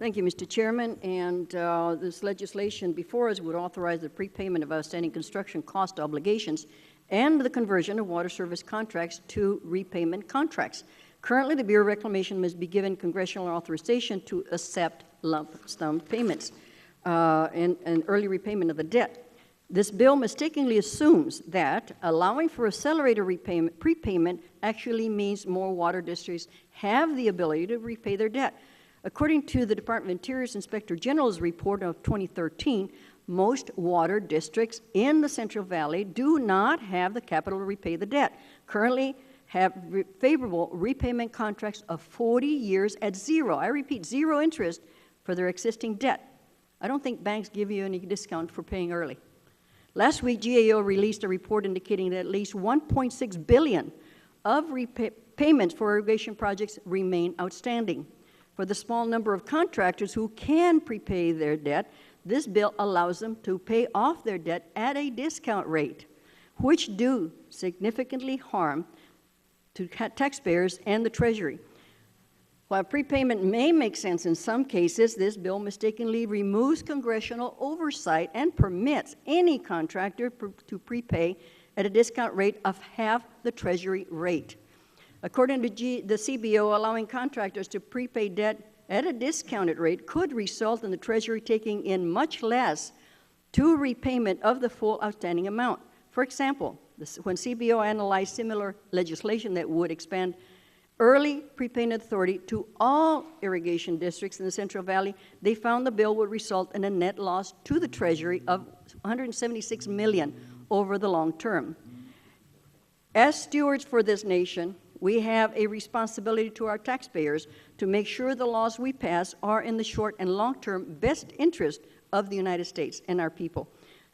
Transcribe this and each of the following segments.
Thank you, Mr. Chairman. And this legislation before us would authorize the prepayment of outstanding construction cost obligations and the conversion of water service contracts to repayment contracts. Currently, the Bureau of Reclamation must be given congressional authorization to accept lump sum payments and early repayment of the debt. This bill mistakenly assumes that allowing for accelerated prepayment actually means more water districts have the ability to repay their debt. According to the Department of Interior's Inspector General's report of 2013, most water districts in the Central Valley do not have the capital to repay the debt. Currently have favorable repayment contracts of 40 years at zero, I repeat, zero interest for their existing debt. I don't think banks give you any discount for paying early. Last week, GAO released a report indicating that at least $1.6 billion of payments for irrigation projects remain outstanding. For the small number of contractors who can prepay their debt, this bill allows them to pay off their debt at a discount rate, which do significantly harm to taxpayers and the Treasury. While prepayment may make sense in some cases, this bill mistakenly removes congressional oversight and permits any contractor to prepay at a discount rate of half the Treasury rate. According to the CBO, allowing contractors to prepay debt at a discounted rate could result in the Treasury taking in much less to repayment of the full outstanding amount. For example, when CBO analyzed similar legislation that would expand early prepayment authority to all irrigation districts in the Central Valley, they found the bill would result in a net loss to the Treasury of $176 million over the long term. As stewards for this nation, we have a responsibility to our taxpayers to make sure the laws we pass are in the short and long-term best interest of the United States and our people.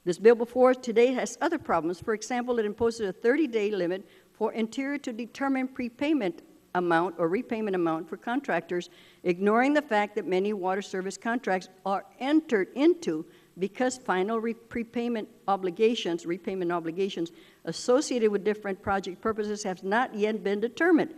This bill before us today has other problems. For example, it imposes a 30-day limit for Interior to determine prepayment amount or repayment amount for contractors, ignoring the fact that many water service contracts are entered into because final repayment obligations associated with different project purposes have not yet been determined.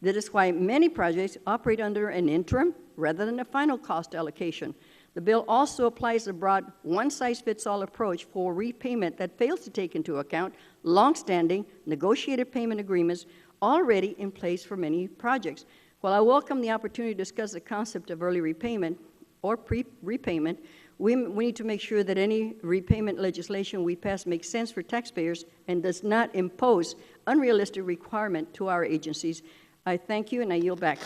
That is why many projects operate under an interim rather than a final cost allocation. The bill also applies a broad one-size-fits-all approach for repayment that fails to take into account long-standing negotiated payment agreements already in place for many projects. While I welcome the opportunity to discuss the concept of early repayment or repayment, we need to make sure that any repayment legislation we pass makes sense for taxpayers and does not impose unrealistic requirement to our agencies. I thank you and I yield back.